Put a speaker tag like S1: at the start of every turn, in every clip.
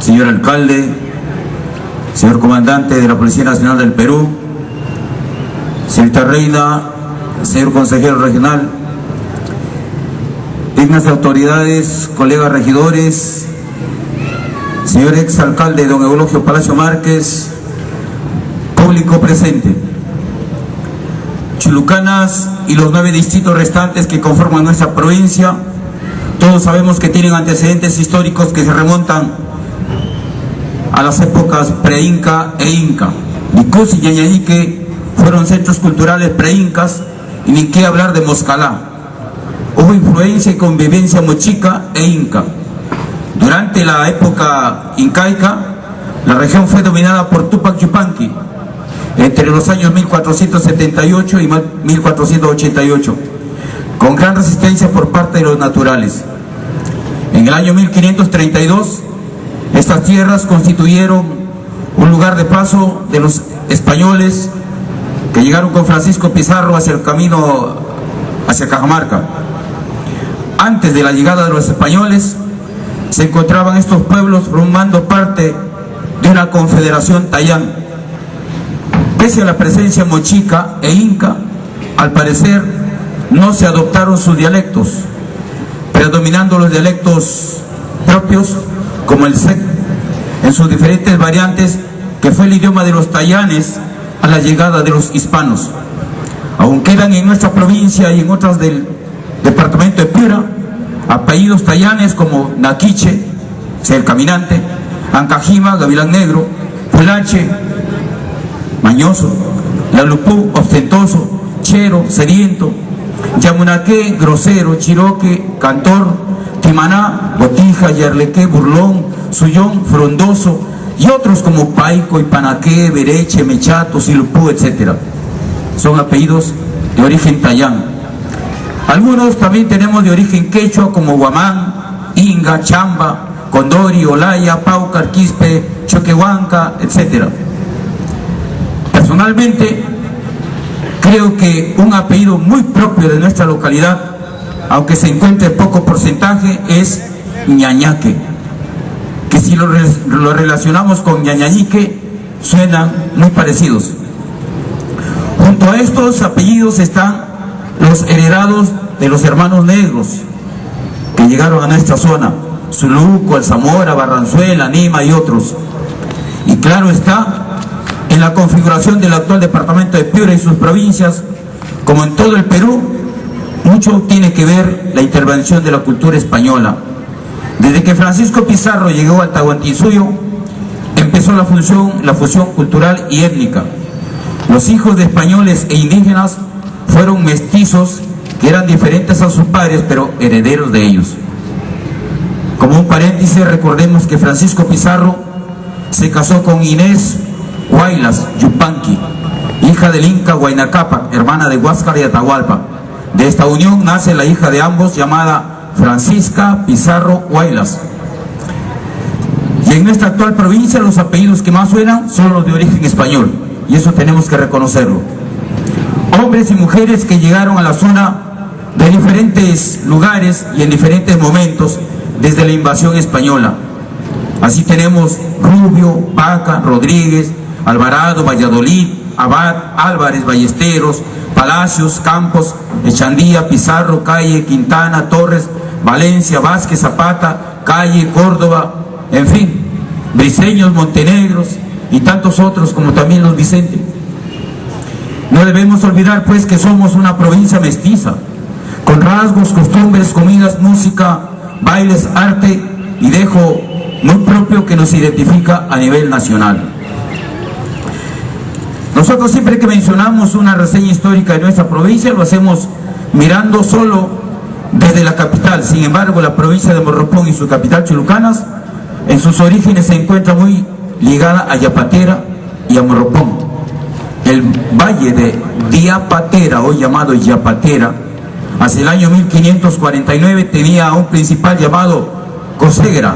S1: señor alcalde, señor comandante de la Policía Nacional del Perú, señorita Reina, señor consejero regional, dignas autoridades, colegas regidores, señor exalcalde don Eulogio Palacio Márquez, público presente, chulucanas y los 9 distritos restantes que conforman nuestra provincia. Todos sabemos que tienen antecedentes históricos que se remontan a las épocas pre-inca e inca. Nicus y Ñañañique fueron centros culturales pre-incas, y ni qué hablar de Moscalá. Hubo influencia y convivencia mochica e inca. Durante la época incaica, la región fue dominada por Tupac Yupanqui entre los años 1478 y 1488, con gran resistencia por parte de los naturales. En el año 1532, estas tierras constituyeron un lugar de paso de los españoles que llegaron con Francisco Pizarro hacia el camino hacia Cajamarca. Antes de la llegada de los españoles, se encontraban estos pueblos formando parte de una confederación tayán. Pese a la presencia mochica e inca, al parecer no se adoptaron sus dialectos, predominando los dialectos propios como el sec en sus diferentes variantes, que fue el idioma de los tayanes a la llegada de los hispanos. Aún quedan en nuestra provincia y en otras del departamento de Piura apellidos tayanes como Naquiche, sea el caminante, Ancajima, gavilán negro, Pulache, mañoso, Lalupú, ostentoso, Chero, sediento, Yamunaque, grosero, Chiroque, cantor, Timaná, botija, Yarleque, burlón, Suyón, frondoso, y otros como Paico, Ipanaque, Bereche, Mechato, Silupú, etc. Son apellidos de origen tayán. Algunos también tenemos de origen quechua como Guamán, Inga, Chamba, Condori, Olaya, Paucar, Quispe, Choquehuanca, etc. Personalmente, creo que un apellido muy propio de nuestra localidad, aunque se encuentre en poco porcentaje, es Ñañaque, que si lo relacionamos con Ñañañique, suenan muy parecidos. Junto a estos apellidos están los heredados de los hermanos negros que llegaron a nuestra zona: Zuluco, Alzamora, Barranzuela, Nima y otros. Y claro está, en la configuración del actual departamento de Piura y sus provincias, como en todo el Perú, mucho tiene que ver la intervención de la cultura española. Desde que Francisco Pizarro llegó al Tahuantinsuyo, empezó la fusión cultural y étnica. Los hijos de españoles e indígenas fueron mestizos que eran diferentes a sus padres, pero herederos de ellos. Como un paréntesis, recordemos que Francisco Pizarro se casó con Inés Huaylas Yupanqui, hija del Inca Huayna Cápac, hermana de Huáscar y Atahualpa. De esta unión nace la hija de ambos, llamada Francisca Pizarro Huaylas. Y en nuestra actual provincia los apellidos que más suenan son los de origen español, y eso tenemos que reconocerlo. Hombres y mujeres que llegaron a la zona de diferentes lugares y en diferentes momentos desde la invasión española. Así tenemos Rubio, Vaca, Rodríguez, Alvarado, Valladolid, Abad, Álvarez, Ballesteros, Palacios, Campos, Echandía, Pizarro, Calle, Quintana, Torres, Valencia, Vázquez, Zapata, Calle, Córdoba, en fin, Briceños, Montenegros y tantos otros como también los Vicente. No debemos olvidar pues que somos una provincia mestiza, con rasgos, costumbres, comidas, música, bailes, arte y dejo muy propio que nos identifica a nivel nacional. Nosotros siempre que mencionamos una reseña histórica de nuestra provincia lo hacemos mirando solo desde la capital. Sin embargo, la provincia de Morropón y su capital Chulucanas, en sus orígenes se encuentra muy ligada a Yapatera y a Morropón. El valle de Diapatera, hoy llamado Yapatera, hacia el año 1549 tenía un principal llamado Cosegra,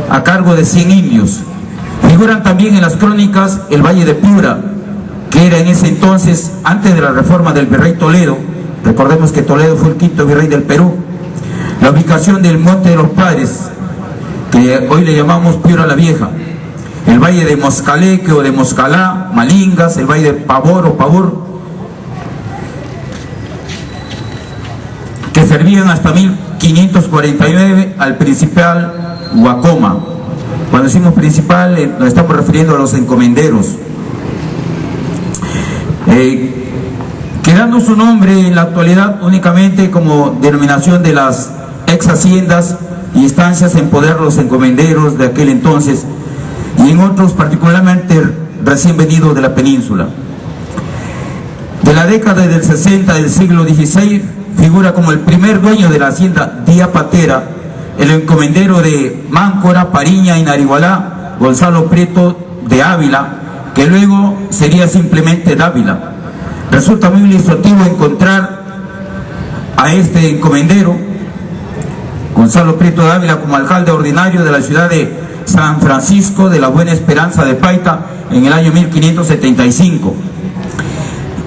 S1: a cargo de 100 indios. Figuran también en las crónicas el valle de Piura, que era en ese entonces, antes de la reforma del virrey Toledo, recordemos que Toledo fue el quinto virrey del Perú, la ubicación del Monte de los Padres, que hoy le llamamos Piura la Vieja, el valle de Moscaleque o de Moscalá, Malingas, el valle de Pavor o Pavor, que servían hasta 1549 al principal Huacoma. Cuando decimos principal, nos estamos refiriendo a los encomenderos. Quedando su nombre en la actualidad únicamente como denominación de las ex haciendas y estancias en poder de los encomenderos de aquel entonces, y en otros particularmente recién venidos de la península. De la década del 60 del siglo XVI figura como el primer dueño de la hacienda Diapatera el encomendero de Máncora, Pariña y Narigualá, Gonzalo Prieto de Ávila, que luego sería simplemente Dávila. Resulta muy ilustrativo encontrar a este encomendero, Gonzalo Prieto de Ávila, como alcalde ordinario de la ciudad de San Francisco de la Buena Esperanza de Paita en el año 1575.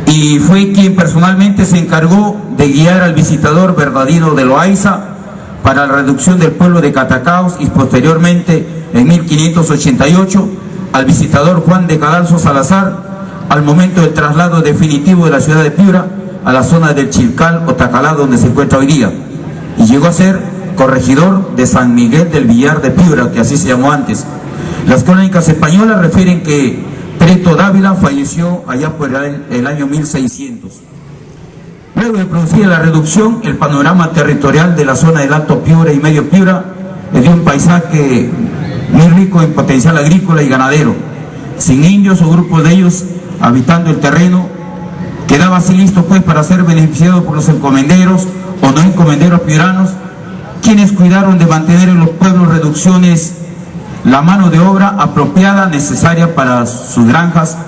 S1: Y fue quien personalmente se encargó de guiar al visitador Bernardino de Loaiza para la reducción del pueblo de Catacaos, y posteriormente en 1588 al visitador Juan de Cadalso Salazar al momento del traslado definitivo de la ciudad de Piura a la zona del Chilcal o Tacalá, donde se encuentra hoy día, y llegó a ser corregidor de San Miguel del Villar de Piura, que así se llamó antes. Las crónicas españolas refieren que Prieto Dávila falleció allá por el año 1600. Luego de producir la reducción, el panorama territorial de la zona del Alto Piura y Medio Piura le dio un paisaje muy rico en potencial agrícola y ganadero, sin indios o grupos de ellos habitando el terreno. Quedaba así listo pues para ser beneficiado por los encomenderos o no encomenderos piuranos, quienes cuidaron de mantener en los pueblos reducciones la mano de obra apropiada necesaria para sus granjas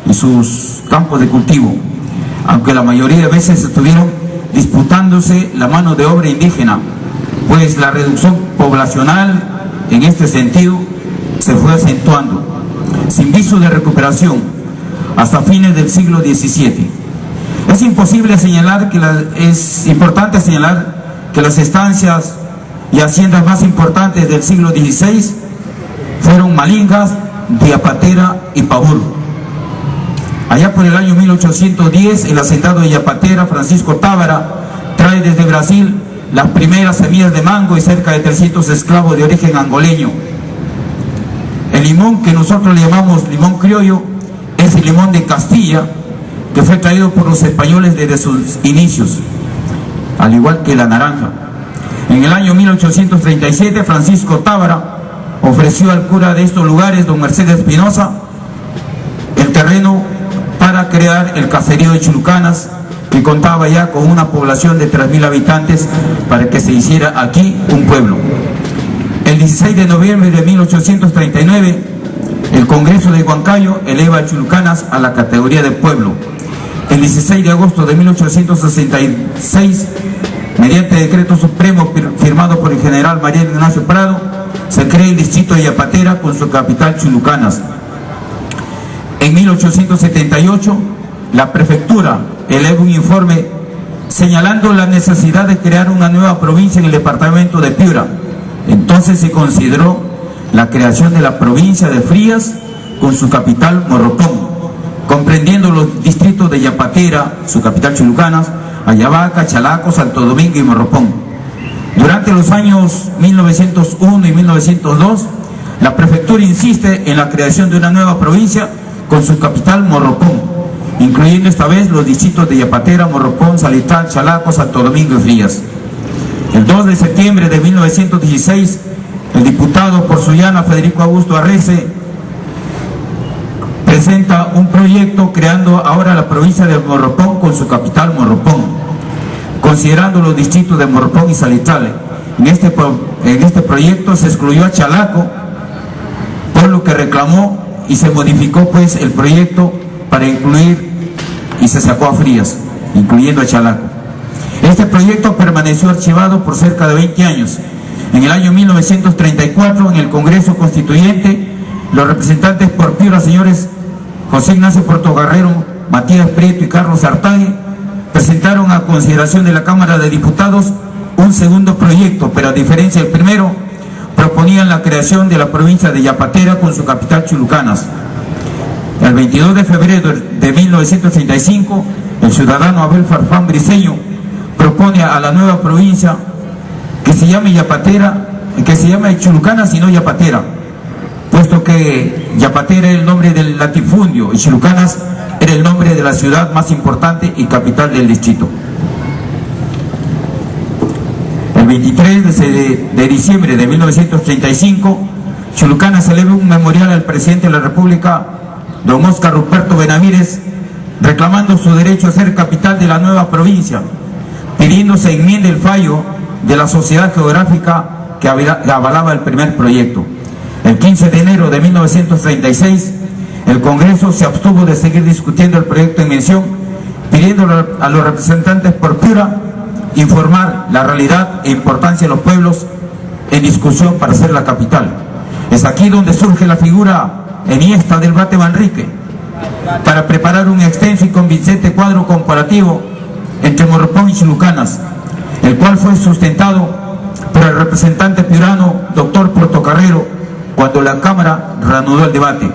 S1: y sus campos de cultivo, aunque la mayoría de veces estuvieron disputándose la mano de obra indígena, pues la reducción poblacional en este sentido se fue acentuando, sin viso de recuperación, hasta fines del siglo XVII. Es importante señalar que las estancias y haciendas más importantes del siglo XVI fueron Malingas, Diapatera y Pavor. Allá por el año 1810, el hacendado de Yapatera, Francisco Tábara, trae desde Brasil las primeras semillas de mango y cerca de 300 esclavos de origen angoleño. El limón, que nosotros le llamamos limón criollo, es el limón de Castilla, que fue traído por los españoles desde sus inicios, al igual que la naranja. En el año 1837, Francisco Tábara ofreció al cura de estos lugares, don Mercedes Espinosa, el terreno para crear el caserío de Chulucanas, que contaba ya con una población de 3.000 habitantes, para que se hiciera aquí un pueblo. El 16 de noviembre de 1839, el Congreso de Huancayo eleva a Chulucanas a la categoría de pueblo. El 16 de agosto de 1866, mediante decreto supremo firmado por el general María Ignacio Prado, se crea el distrito de Yapatera con su capital Chulucanas. En 1878, la prefectura eleva un informe señalando la necesidad de crear una nueva provincia en el departamento de Piura. Entonces se consideró la creación de la provincia de Frías con su capital Morropón, comprendiendo los distritos de Yapatera, su capital Chulucanas, Ayabaca, Chalaco, Santo Domingo y Morropón. Durante los años 1901 y 1902, la prefectura insiste en la creación de una nueva provincia con su capital Morropón, incluyendo esta vez los distritos de Yapatera, Morropón, Salitrán, Chalaco, Santo Domingo y Frías. El 2 de septiembre de 1916, el diputado por Sullana, Federico Augusto Arrece, presenta un proyecto creando ahora la provincia de Morropón con su capital Morropón, considerando los distritos de Morropón y Salitrán. En este proyecto se excluyó a Chalaco, por lo que reclamó, y se modificó pues el proyecto para incluir, y se sacó a Frías, incluyendo a Chalaco. Este proyecto permaneció archivado por cerca de 20 años. En el año 1934, en el Congreso Constituyente, los representantes por Piura, señores José Ignacio Portocarrero, Matías Prieto y Carlos Artague, presentaron a consideración de la Cámara de Diputados un segundo proyecto, pero a diferencia del primero, proponían la creación de la provincia de Yapatera con su capital Chulucanas. El 22 de febrero de 1935, el ciudadano Abel Farfán Briceño propone a la nueva provincia que se llame Yapatera, que se llame Chulucanas y no Yapatera, puesto que Yapatera era el nombre del latifundio y Chulucanas era el nombre de la ciudad más importante y capital del distrito. El 23 de diciembre de 1935, Chulucanas celebra un memorial al presidente de la República, don Óscar Ruperto Benavides, reclamando su derecho a ser capital de la nueva provincia, pidiendo se enmiende el fallo de la Sociedad Geográfica que avalaba el primer proyecto. El 15 de enero de 1936, el Congreso se abstuvo de seguir discutiendo el proyecto en mención, pidiendo a los representantes por Piura informar la realidad e importancia de los pueblos en discusión para ser la capital. Es aquí donde surge la figura enhiesta del Bate Manrique, para preparar un extenso y convincente cuadro comparativo entre Morropón y Chulucanas, el cual fue sustentado por el representante piurano, doctor Portocarrero, cuando la Cámara reanudó el debate.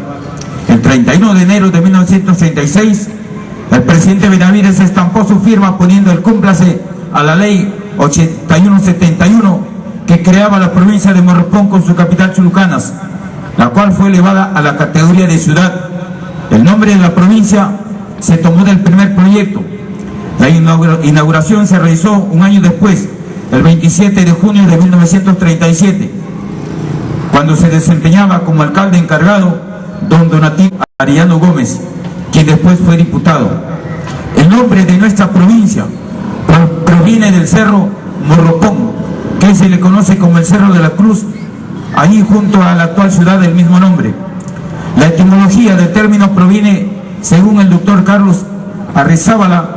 S1: El 31 de enero de 1936, el presidente Benavides estampó su firma poniendo el cúmplase a la ley 8171 que creaba la provincia de Morropón con su capital Chulucanas, la cual fue elevada a la categoría de ciudad. El nombre de la provincia se tomó del primer proyecto. La inauguración se realizó un año después, el 27 de junio de 1937, cuando se desempeñaba como alcalde encargado don Donativo Arellano Gómez, quien después fue diputado. El nombre de nuestra provincia proviene del cerro Morropón, que se le conoce como el Cerro de la Cruz, ahí junto a la actual ciudad del mismo nombre. La etimología del término proviene, según el doctor Carlos Arrezábala,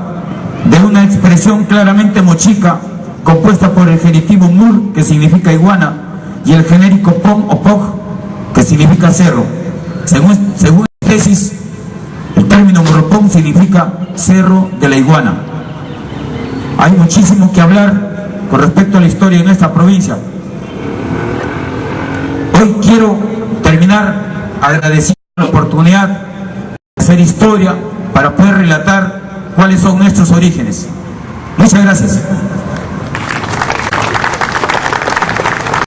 S1: de una expresión claramente mochica, compuesta por el genitivo mur, que significa iguana, y el genérico pom o poj, que significa cerro. Según la tesis, el término Morropón significa cerro de la iguana. Hay muchísimo que hablar con respecto a la historia de nuestra provincia. Hoy quiero terminar agradeciendo la oportunidad de hacer historia para poder relatar cuáles son nuestros orígenes. Muchas gracias.